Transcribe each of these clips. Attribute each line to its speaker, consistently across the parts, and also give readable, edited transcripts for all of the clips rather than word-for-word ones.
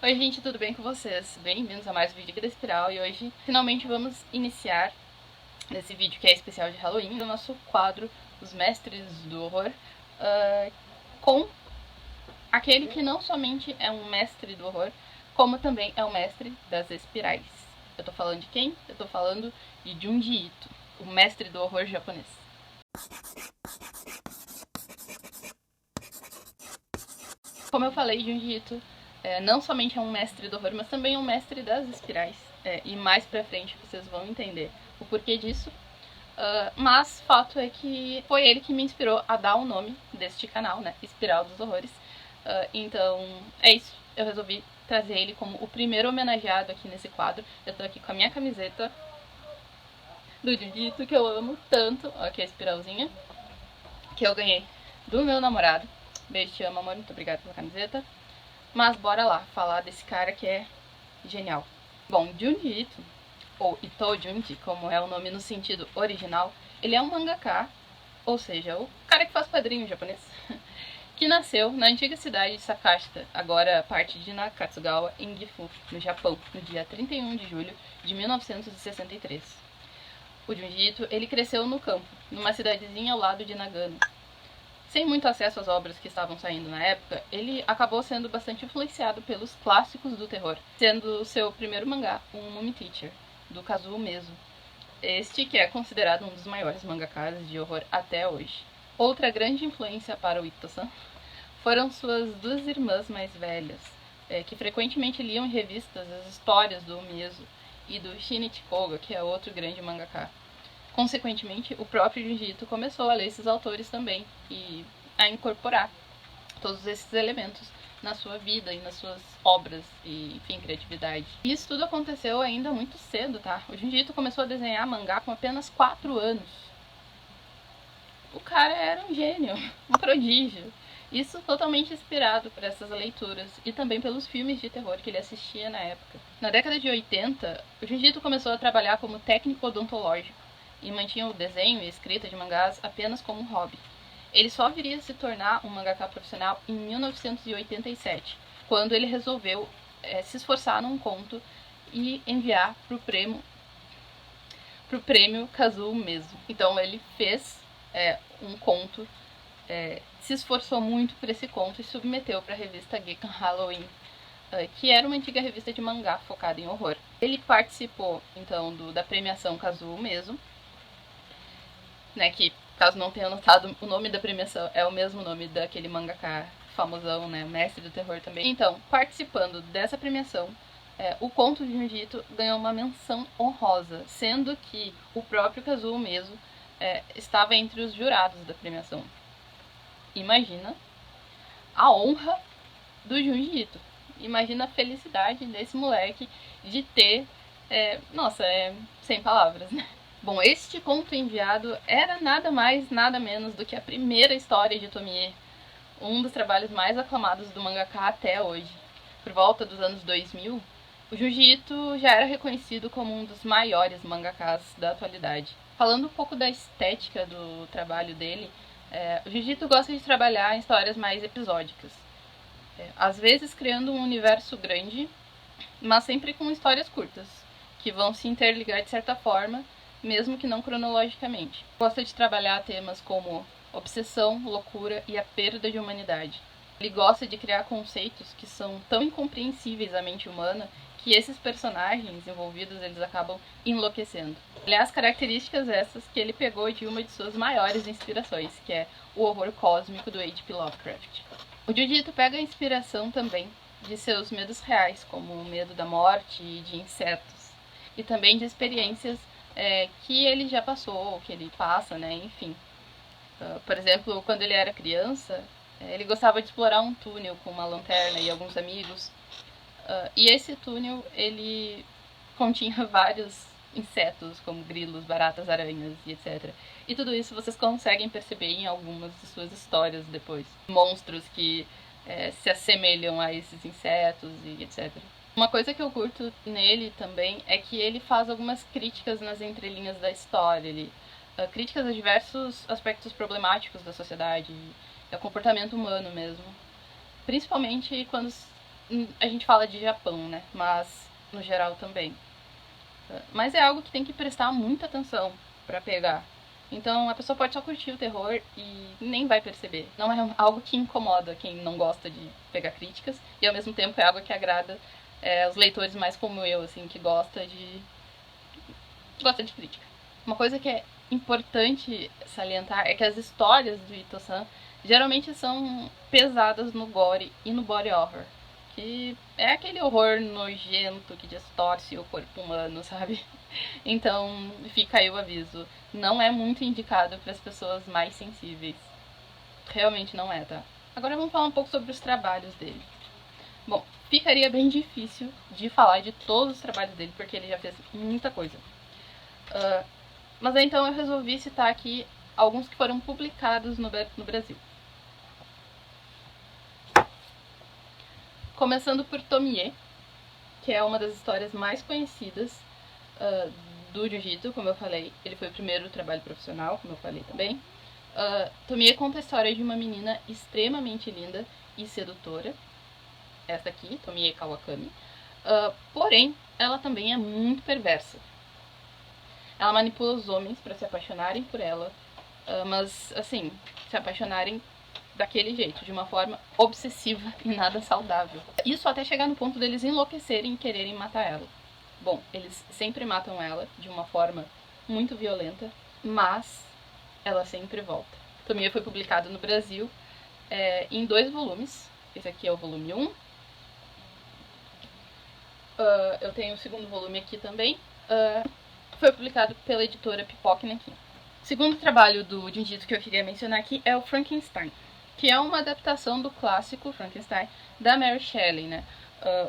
Speaker 1: Oi gente, tudo bem com vocês? Bem-vindos a mais um vídeo aqui da Espiral e hoje finalmente vamos iniciar nesse vídeo que é especial de Halloween, o nosso quadro Os Mestres do Horror, com aquele que não somente é um mestre do horror, como também é um mestre das espirais. Eu tô falando de quem? Eu tô falando de Junji Ito, o mestre do horror japonês. Como eu falei, Junji Ito não somente é um mestre do horror, mas também é um mestre das espirais. E mais pra frente vocês vão entender o porquê disso. Mas fato é que foi ele que me inspirou a dar o nome deste canal, né? Espiral dos Horrores. Então é isso. Eu resolvi trazer ele como o primeiro homenageado aqui nesse quadro. Eu tô aqui com a minha camiseta do Junji Ito, que eu amo tanto. Aqui a espiralzinha, que eu ganhei do meu namorado. Beijo, te amo, amor. Muito obrigada pela camiseta. Mas bora lá, falar desse cara que é genial. Bom, Junji Ito, ou Ito Junji, como é o nome no sentido original, ele é um mangaka, ou seja, o cara que faz quadrinho japonês, que nasceu na antiga cidade de Sakashita, agora parte de Nakatsugawa, em Gifu, no Japão, no dia 31 de julho de 1963. O Junji Ito, ele cresceu no campo, numa cidadezinha ao lado de Nagano. Sem muito acesso às obras que estavam saindo na época, ele acabou sendo bastante influenciado pelos clássicos do terror, sendo seu primeiro mangá um Mummy Teacher, do Kazuo Mezo. Este que é considerado um dos maiores mangakas de horror até hoje. Outra grande influência para o Ito-san foram suas duas irmãs mais velhas, que frequentemente liam em revistas as histórias do Mezo e do Shinichi Koga, que é outro grande mangaka. Consequentemente, o próprio Junji Ito começou a ler esses autores também e a incorporar todos esses elementos na sua vida e nas suas obras e, enfim, criatividade. E isso tudo aconteceu ainda muito cedo, tá? O Junji Ito começou a desenhar mangá com apenas 4 anos. O cara era um gênio, um prodígio. Isso totalmente inspirado por essas leituras e também pelos filmes de terror que ele assistia na época. Na década de 80, o Junji Ito começou a trabalhar como técnico odontológico e mantinha o desenho e escrita de mangás apenas como um hobby. Ele só viria a se tornar um mangaka profissional em 1987, quando ele resolveu se esforçar num conto e enviar para o prêmio Kazuo Mezo. Então ele fez um conto, se esforçou muito por esse conto e submeteu para a revista Gekkan Halloween, que era uma antiga revista de mangá focada em horror. Ele participou então da premiação Kazuo Mezo, né, que, caso não tenha notado, o nome da premiação é o mesmo nome daquele mangaka famosão, né, mestre do terror também. Então, participando dessa premiação, o conto de Junji Ito ganhou uma menção honrosa, sendo que o próprio Kazuo Mezo estava entre os jurados da premiação. Imagina a honra do Junji Ito. Imagina a felicidade desse moleque de ter... nossa, sem palavras, né? Bom, este conto enviado era nada mais, nada menos do que a primeira história de Tomie, um dos trabalhos mais aclamados do mangaka até hoje. Por volta dos anos 2000, o Junji Ito já era reconhecido como um dos maiores mangakas da atualidade. Falando um pouco da estética do trabalho dele, o Junji Ito gosta de trabalhar em histórias mais episódicas. Às vezes criando um universo grande, mas sempre com histórias curtas, que vão se interligar de certa forma, mesmo que não cronologicamente. Gosta de trabalhar temas como obsessão, loucura e a perda de humanidade. Ele gosta de criar conceitos que são tão incompreensíveis à mente humana que esses personagens envolvidos eles acabam enlouquecendo. Aliás, características essas que ele pegou de uma de suas maiores inspirações, que é o horror cósmico do H.P. Lovecraft. O Junji Ito pega a inspiração também de seus medos reais, como o medo da morte e de insetos, e também de experiências que ele já passou, que ele passa, né, enfim. Por exemplo, quando ele era criança, ele gostava de explorar um túnel com uma lanterna e alguns amigos, e esse túnel, ele continha vários insetos, como grilos, baratas, aranhas e etc. E tudo isso vocês conseguem perceber em algumas de suas histórias depois. Monstros que se assemelham a esses insetos e etc. Uma coisa que eu curto nele também é que ele faz algumas críticas nas entrelinhas da história. Críticas a diversos aspectos problemáticos da sociedade, ao comportamento humano mesmo. Principalmente quando A gente fala de Japão, né? Mas no geral também. Mas é algo que tem que prestar muita atenção pra pegar. Então a pessoa pode só curtir o terror e nem vai perceber. Não é algo que incomoda quem não gosta de pegar críticas e ao mesmo tempo é algo que agrada os leitores mais como eu, assim, que gosta de crítica. Uma coisa que é importante salientar é que as histórias do Ito-san geralmente são pesadas no gore e no body horror. Que é aquele horror nojento que distorce o corpo humano, sabe? Então fica aí o aviso. Não é muito indicado para as pessoas mais sensíveis. Realmente não é, tá? Agora vamos falar um pouco sobre os trabalhos dele. Bom, ficaria bem difícil de falar de todos os trabalhos dele, porque ele já fez muita coisa. Mas então eu resolvi citar aqui alguns que foram publicados no Brasil. Começando por Tomie, que é uma das histórias mais conhecidas do Jiu-Jitsu, como eu falei. Ele foi o primeiro trabalho profissional, como eu falei também. Tomie conta a história de uma menina extremamente linda e sedutora. Essa aqui, Tomie Kawakami. Porém, ela também é muito perversa. Ela manipula os homens para se apaixonarem por ela, mas, assim, se apaixonarem daquele jeito, de uma forma obsessiva e nada saudável. Isso até chegar no ponto deles enlouquecerem e quererem matar ela. Bom, eles sempre matam ela de uma forma muito violenta, mas ela sempre volta. Tomie foi publicado no Brasil em 2 volumes. Esse aqui é o volume 1. Eu tenho o segundo volume aqui também. Foi publicado pela editora Pipoca Nankin. O segundo trabalho do Jiu-Jitsu que eu queria mencionar aqui é o Frankenstein, que é uma adaptação do clássico Frankenstein da Mary Shelley, né?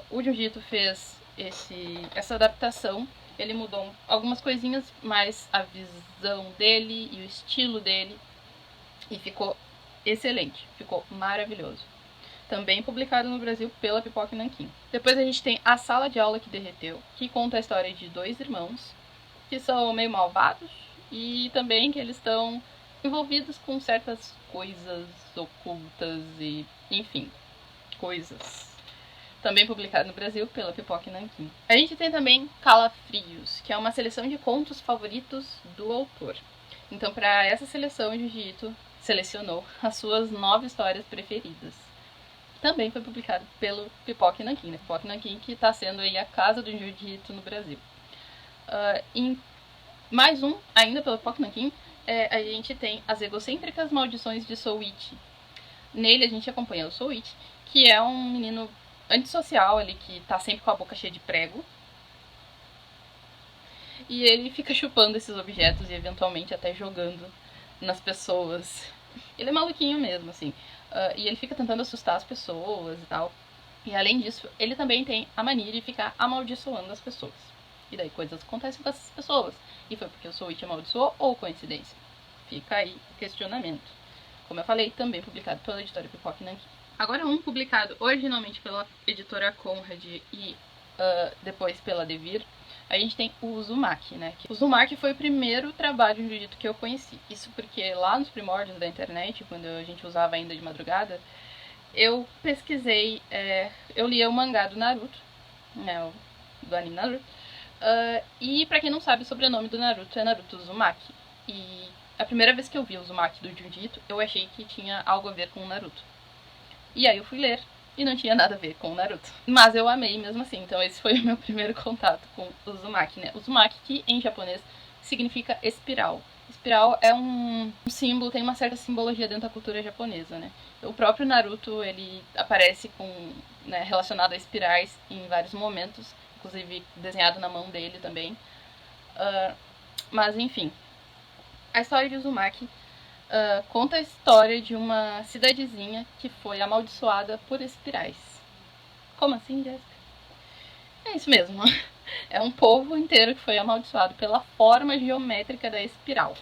Speaker 1: O Jiu-Jitsu fez essa adaptação, ele mudou algumas coisinhas, mas a visão dele e o estilo dele, e ficou excelente, ficou maravilhoso. Também publicado no Brasil pela Pipoca Nankin. Depois a gente tem A Sala de Aula que Derreteu, que conta a história de 2 irmãos que são meio malvados e também que eles estão envolvidos com certas coisas ocultas e, enfim, coisas. Também publicado no Brasil pela Pipoca Nankin. A gente tem também Calafrios, que é uma seleção de contos favoritos do autor. Então, para essa seleção, o Jiu-Jitsu selecionou as suas 9 histórias preferidas. Também foi publicado pelo Pipoca Nankin, né? Pipoca Nankin que está sendo aí a casa do Jiu-Jitsu no Brasil. Em mais um, ainda pelo Pipoca Nankin, a gente tem As Egocêntricas Maldições de Souichi. Nele a gente acompanha o Souichi, que é um menino antissocial ali, que tá sempre com a boca cheia de prego. E ele fica chupando esses objetos e eventualmente até jogando nas pessoas. Ele é maluquinho mesmo, assim. E ele fica tentando assustar as pessoas e tal. E além disso, ele também tem a mania de ficar amaldiçoando as pessoas. E daí coisas acontecem com essas pessoas. E foi porque o Souichi amaldiçoou ou coincidência? Fica aí o questionamento. Como eu falei, também publicado pela editora Pipoca Nankin. Agora um publicado originalmente pela editora Conrad e depois pela Devir, a gente tem o Uzumaki, né? O Uzumaki foi o primeiro trabalho de jiu-jitsu que eu conheci. Isso porque lá nos primórdios da internet, quando a gente usava ainda de madrugada, eu pesquisei, eu lia o mangá do Naruto, né, do anime Naruto, e pra quem não sabe, o sobrenome do Naruto é Naruto Uzumaki. E a primeira vez que eu vi o Uzumaki do Jiu-Jitsu, eu achei que tinha algo a ver com o Naruto. E aí eu fui ler e não tinha nada a ver com o Naruto. Mas eu amei mesmo assim, então esse foi o meu primeiro contato com o Uzumaki, né? Uzumaki, que em japonês significa espiral. Espiral é um símbolo, tem uma certa simbologia dentro da cultura japonesa, né? O próprio Naruto, ele aparece relacionado a espirais em vários momentos, inclusive desenhado na mão dele também. Mas enfim, a história de Uzumaki conta a história de uma cidadezinha que foi amaldiçoada por espirais. Como assim, Jéssica? É isso mesmo. É um povo inteiro que foi amaldiçoado pela forma geométrica da espiral.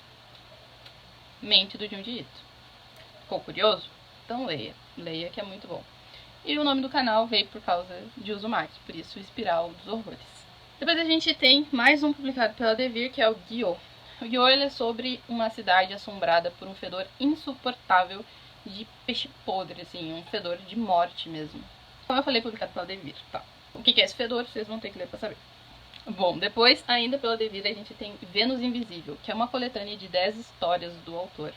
Speaker 1: Mente do Jiu-Jitsu. Ficou curioso? Então leia. Leia que é muito bom. E o nome do canal veio por causa de Uzumaki, por isso Espiral dos Horrores. Depois a gente tem mais um publicado pela Devir, que é o Gyo. O Gyo é sobre uma cidade assombrada por um fedor insuportável de peixe podre, assim, um fedor de morte mesmo. Como eu falei, publicado pela Devir, tá. O que é esse fedor? Vocês vão ter que ler pra saber. Bom, depois, ainda pela Devir, a gente tem Vênus Invisível, que é uma coletânea de 10 histórias do autor.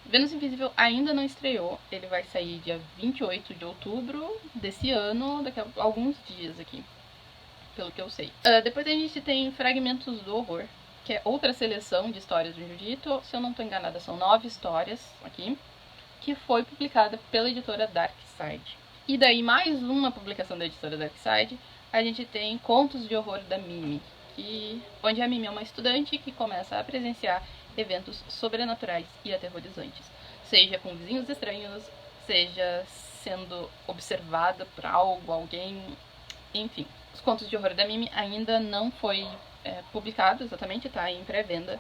Speaker 1: Vênus Invisível ainda não estreou, ele vai sair dia 28 de outubro desse ano, daqui a alguns dias aqui, pelo que eu sei. Depois a gente tem Fragmentos do Horror, que é outra seleção de histórias do Junji Ito. Se eu não estou enganada, são 9 histórias aqui, que foi publicada pela editora Darkside. E daí, mais uma publicação da editora Darkside, a gente tem Contos de Horror da Mimi, onde a Mimi é uma estudante que começa a presenciar eventos sobrenaturais e aterrorizantes, seja com vizinhos estranhos, seja sendo observada por algo, alguém, enfim. Os Contos de Horror da Mimi ainda não foi publicado exatamente, tá em pré-venda.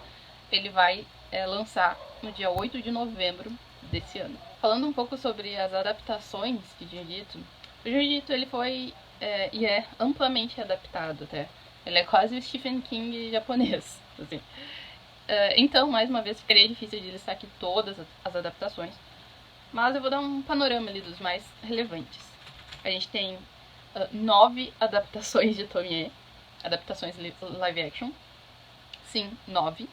Speaker 1: Ele vai lançar no dia 8 de novembro desse ano. Falando um pouco sobre as adaptações de Junji Ito, o Junji Ito ele foi e é amplamente adaptado até. Ele é quase o Stephen King japonês, assim. Então, mais uma vez, ficaria difícil de listar aqui todas as adaptações, mas eu vou dar um panorama ali dos mais relevantes. A gente tem 9 adaptações de Tomie, adaptações live action. Sim, 9.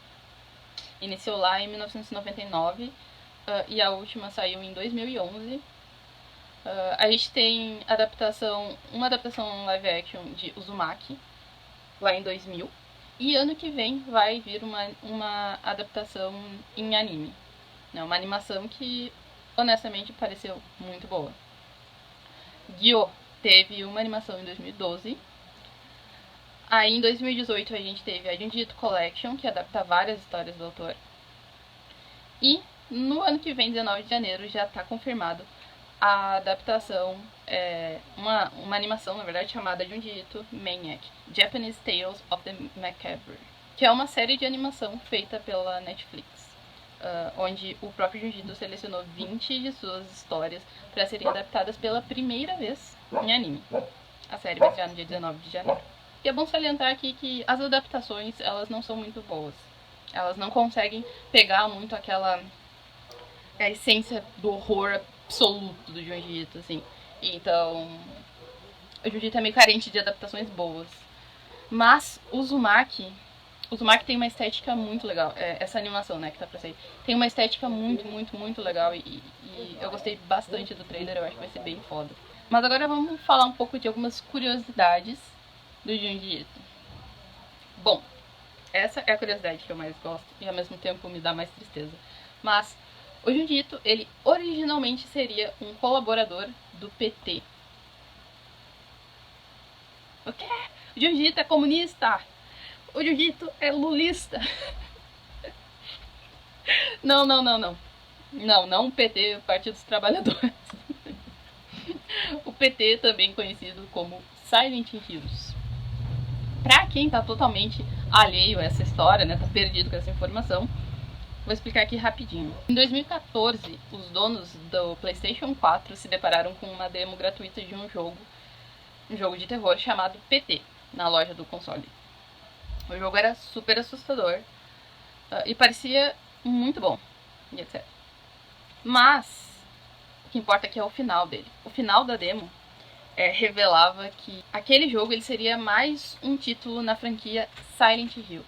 Speaker 1: Iniciou lá em 1999 e a última saiu em 2011. A gente tem uma adaptação live action de Uzumaki, lá em 2000. E ano que vem vai vir uma adaptação em anime. Uma animação que, honestamente, pareceu muito boa. Gyo teve uma animação em 2012. Aí, em 2018, a gente teve a Junji Ito Collection, que adapta várias histórias do autor. E no ano que vem, 19 de janeiro, já está confirmado a adaptação, uma animação, na verdade, chamada Junji Ito Maniac, Japanese Tales of the Macabre, que é uma série de animação feita pela Netflix, onde o próprio Junji Ito selecionou 20 de suas histórias para serem adaptadas pela primeira vez em anime. A série vai estrear no dia 19 de janeiro. E é bom salientar aqui que as adaptações, elas não são muito boas. Elas não conseguem pegar muito a essência do horror absoluto do Junji Ito, assim. Então, o Junji Ito é meio carente de adaptações boas. Mas o Uzumaki tem uma estética muito legal. Essa animação, né, que tá pra sair. Tem uma estética muito, muito, muito legal e eu gostei bastante do trailer, eu acho que vai ser bem foda. Mas agora vamos falar um pouco de algumas curiosidades do Junji Ito. Bom, essa é a curiosidade que eu mais gosto e ao mesmo tempo me dá mais tristeza. Mas o Junji Ito, ele originalmente seria um colaborador do PT. O quê? O Junji Ito é comunista! O Junji Ito é lulista! Não. Não o PT, o Partido dos Trabalhadores. O PT, também conhecido como Silent Hills. Pra quem tá totalmente alheio a essa história, né, tá perdido com essa informação, vou explicar aqui rapidinho. Em 2014, os donos do PlayStation 4 se depararam com uma demo gratuita de um jogo de terror chamado PT, na loja do console. O jogo era super assustador e parecia muito bom, e etc. Mas o que importa aqui é o final dele. O final da demo revelava que aquele jogo ele seria mais um título na franquia Silent Hill,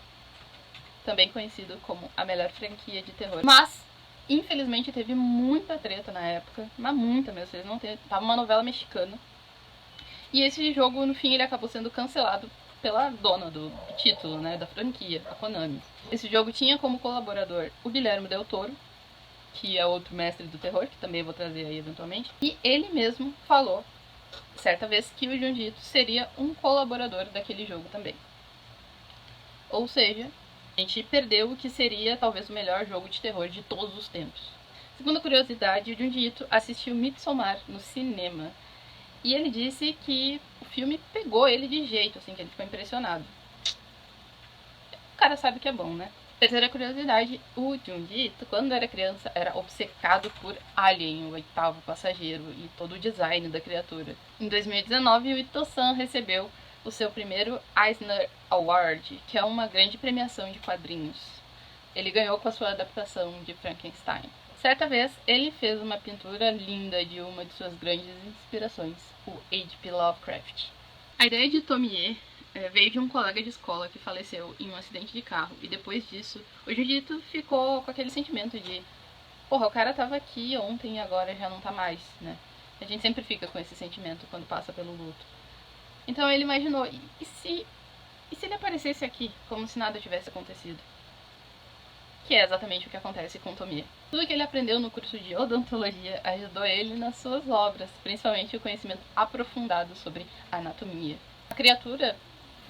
Speaker 1: também conhecido como a melhor franquia de terror. Mas, infelizmente, teve muita treta na época, mas muita mesmo, vocês não tem. Tava uma novela mexicana. E esse jogo, no fim, ele acabou sendo cancelado pela dona do título, né, da franquia, a Konami. Esse jogo tinha como colaborador o Guilherme Del Toro, que é outro mestre do terror, que também eu vou trazer aí eventualmente. E ele mesmo falou, certa vez, que o Junji Ito seria um colaborador daquele jogo também. Ou seja, a gente perdeu o que seria talvez o melhor jogo de terror de todos os tempos. Segunda curiosidade, o Junji Ito assistiu Midsommar no cinema. E ele disse que o filme pegou ele de jeito, assim, que ele ficou impressionado. O cara sabe que é bom, né? Terceira curiosidade, o Junji Ito, quando era criança, era obcecado por Alien, o oitavo passageiro, e todo o design da criatura. Em 2019, o Ito-san recebeu o seu primeiro Eisner Award, que é uma grande premiação de quadrinhos. Ele ganhou com a sua adaptação de Frankenstein. Certa vez, ele fez uma pintura linda de uma de suas grandes inspirações, o H.P. Lovecraft. A ideia de Tomie veio de um colega de escola que faleceu em um acidente de carro, e depois disso, o Jujito ficou com aquele sentimento de porra, o cara tava aqui ontem e agora já não tá mais, né? A gente sempre fica com esse sentimento quando passa pelo luto. Então ele imaginou, e se ele aparecesse aqui, como se nada tivesse acontecido? Que é exatamente o que acontece com Tomie. Tudo que ele aprendeu no curso de odontologia ajudou ele nas suas obras, principalmente o conhecimento aprofundado sobre anatomia. A criatura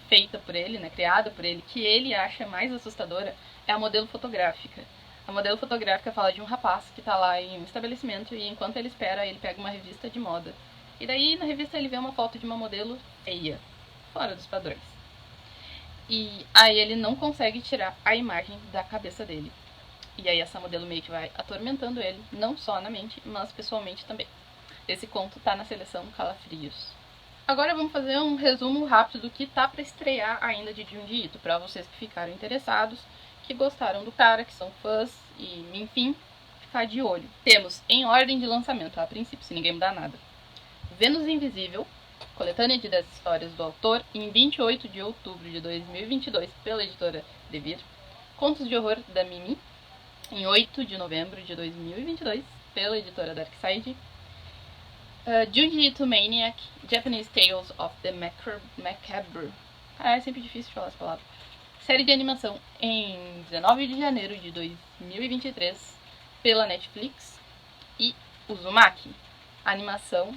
Speaker 1: feita por ele, né, criada por ele, que ele acha mais assustadora, é a modelo fotográfica. A modelo fotográfica fala de um rapaz que tá lá em um estabelecimento e enquanto ele espera, ele pega uma revista de moda. E daí na revista ele vê uma foto de uma modelo feia, fora dos padrões. E aí ele não consegue tirar a imagem da cabeça dele. E aí essa modelo meio que vai atormentando ele, não só na mente, mas pessoalmente também. Esse conto tá na seleção Calafrios. Agora vamos fazer um resumo rápido do que tá para estrear ainda de Junji Ito, para vocês que ficaram interessados, que gostaram do cara, que são fãs e, enfim, ficar de olho. Temos em ordem de lançamento, a princípio, se ninguém mudar nada, Vênus Invisível, coletânea de 10 histórias do autor, em 28 de outubro de 2022, pela editora Devir. Contos de Horror da Mimi, em 8 de novembro de 2022, pela editora Darkside. Junji Ito Maniac, Japanese Tales of the Macabre. É sempre difícil de falar essa palavra. Série de animação em 19 de janeiro de 2023 pela Netflix. E Uzumaki, animação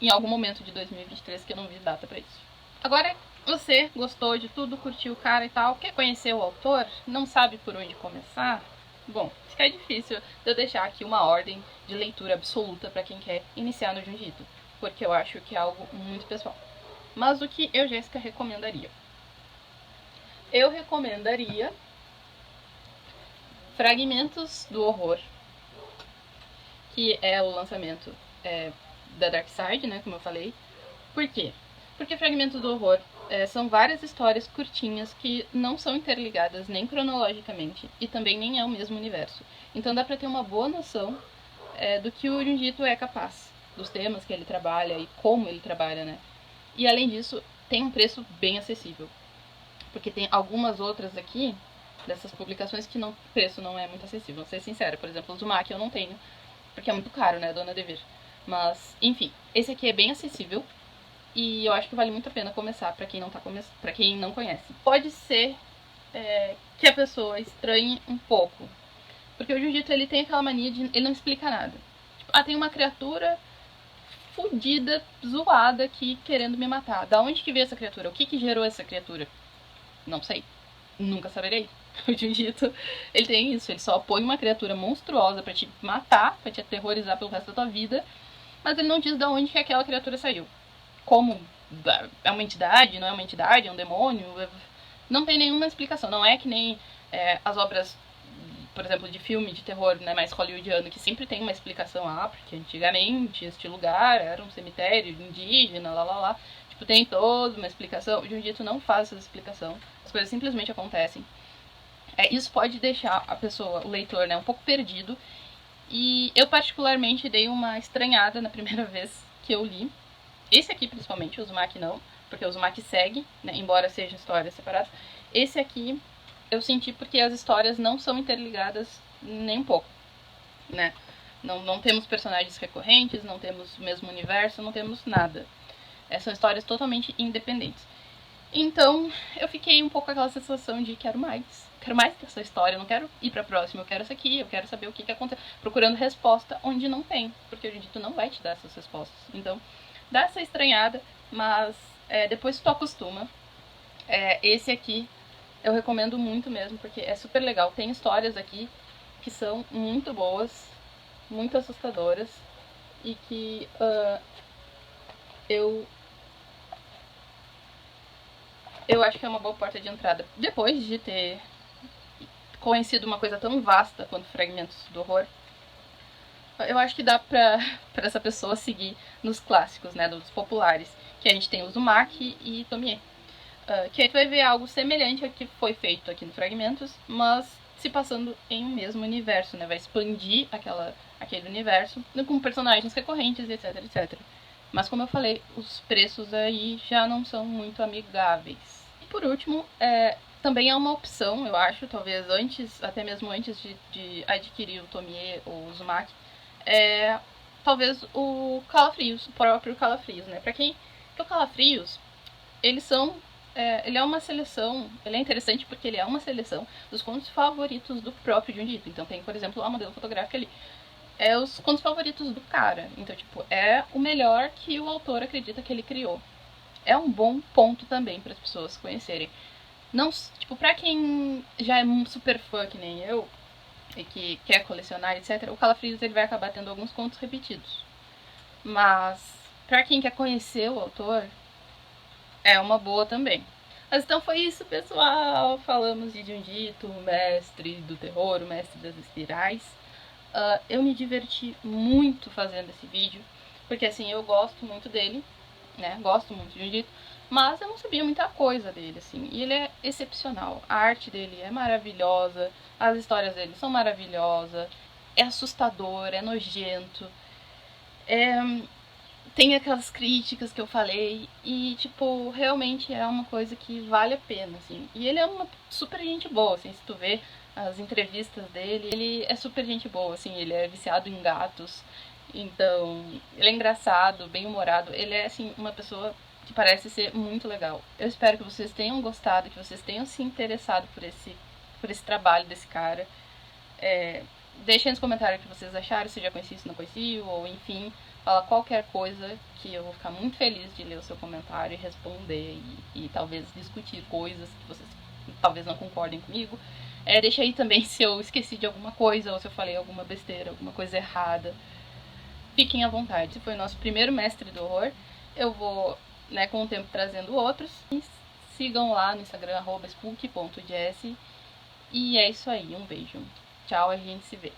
Speaker 1: em algum momento de 2023 que eu não vi data pra isso. Agora, você gostou de tudo, curtiu o cara e tal, quer conhecer o autor, não sabe por onde começar? Bom, fica difícil de eu deixar aqui uma ordem de leitura absoluta para quem quer iniciar no Junji Ito, porque eu acho que é algo muito pessoal. Mas o que eu, Jéssica, recomendaria? Eu recomendaria Fragmentos do Horror, que é o lançamento da Darkside, né, como eu falei. Por quê? Porque Fragmentos do Horror são várias histórias curtinhas que não são interligadas nem cronologicamente e também nem é o mesmo universo. Então dá pra ter uma boa noção do que o Junji Ito é capaz, dos temas que ele trabalha e como ele trabalha, né? E além disso, tem um preço bem acessível. Porque tem algumas outras aqui, dessas publicações, que o preço não é muito acessível. Vou ser sincera, por exemplo, o Uzumaki eu não tenho, porque é muito caro, né, Dona Devir. Mas, enfim, esse aqui é bem acessível. E eu acho que vale muito a pena começar pra quem não, pra quem não conhece. Pode ser que a pessoa estranhe um pouco. Porque o Jiu-Jitsu ele tem aquela mania de ele não explica nada. Tipo, tem uma criatura fodida, zoada aqui querendo me matar. Da onde que veio essa criatura? O que gerou essa criatura? Não sei. Nunca saberei. O Jiu-Jitsu, ele tem isso. Ele só põe uma criatura monstruosa pra te matar, pra te aterrorizar pelo resto da tua vida. Mas ele não diz da onde que aquela criatura saiu. Como é uma entidade, não é uma entidade, é um demônio. Não tem nenhuma explicação. Não é que nem as obras, por exemplo, de filme de terror, né, mais hollywoodiano, que sempre tem uma explicação. Porque antigamente este lugar era um cemitério indígena, lá. Tipo, tem toda uma explicação. O Jiu-Jitsu não faz essa explicação. As coisas simplesmente acontecem. Isso pode deixar a pessoa, o leitor, né, um pouco perdido. E eu particularmente dei uma estranhada na primeira vez que eu li. Esse aqui, principalmente, o Uzumaki não, porque o Uzumaki segue, né, embora sejam histórias separadas. Esse aqui eu senti porque as histórias não são interligadas nem um pouco, né? Não temos personagens recorrentes, não temos o mesmo universo, não temos nada. São histórias totalmente independentes. Então, eu fiquei um pouco com aquela sensação de quero mais dessa história, eu não quero ir pra próxima, eu quero essa aqui, eu quero saber o que aconteceu. Procurando resposta onde não tem, porque o Jiu-Jitsu não vai te dar essas respostas. Então, dá essa estranhada, mas depois tu acostuma. Esse aqui eu recomendo muito mesmo, porque é super legal. Tem histórias aqui que são muito boas, muito assustadoras, e que eu acho que é uma boa porta de entrada. Depois de ter conhecido uma coisa tão vasta quanto Fragmentos do Horror, eu acho que dá pra essa pessoa seguir nos clássicos, né, dos populares, que a gente tem Uzumaki e Tomie. Que aí tu vai ver algo semelhante ao que foi feito aqui no Fragmentos, mas se passando em um mesmo universo, né? Vai expandir aquele universo com personagens recorrentes, etc, etc. Mas como eu falei, os preços aí já não são muito amigáveis. E por último, também é uma opção, eu acho, talvez antes, até mesmo antes de adquirir o Tomie ou o Uzumaki, talvez o Calafrios, o próprio Calafrios, né? Pra quem... Porque o Calafrios, eles são... ele é uma seleção, ele é interessante porque ele é uma seleção dos contos favoritos do próprio Junji Ito. Então tem, por exemplo, a modelo fotográfica ali. É os contos favoritos do cara. Então, tipo, é o melhor que o autor acredita que ele criou. É um bom ponto também para as pessoas conhecerem. Não, tipo, pra quem já é um super fã que nem eu, e que quer colecionar, etc., o Calafrios ele vai acabar tendo alguns contos repetidos. Mas, pra quem quer conhecer o autor, é uma boa também. Mas então foi isso, pessoal. Falamos de Junji Ito, o mestre do terror, o mestre das espirais. Eu me diverti muito fazendo esse vídeo, porque assim, eu gosto muito dele, né? Gosto muito de Junji Ito, mas eu não sabia muita coisa dele, assim. E ele é excepcional. A arte dele é maravilhosa, as histórias dele são maravilhosas, é assustador, é nojento, tem aquelas críticas que eu falei e, tipo, realmente é uma coisa que vale a pena, assim. E ele é uma super gente boa, assim, se tu vê as entrevistas dele, ele é super gente boa, assim, ele é viciado em gatos, então, ele é engraçado, bem-humorado, ele é, assim, uma pessoa que parece ser muito legal. Eu espero que vocês tenham gostado, que vocês tenham se interessado por esse trabalho desse cara. Deixem nos comentários o que vocês acharam, se já conhecia, se não conhecia, ou enfim, fala qualquer coisa que eu vou ficar muito feliz de ler o seu comentário e responder e talvez discutir coisas que vocês talvez não concordem comigo. Deixa aí também se eu esqueci de alguma coisa ou se eu falei alguma besteira, alguma coisa errada. Fiquem à vontade. Esse foi o nosso primeiro mestre do horror. Eu vou, né, com o tempo trazendo outros. Sigam lá no Instagram, @spook.jess. E é isso aí. Um beijo. Tchau, a gente se vê.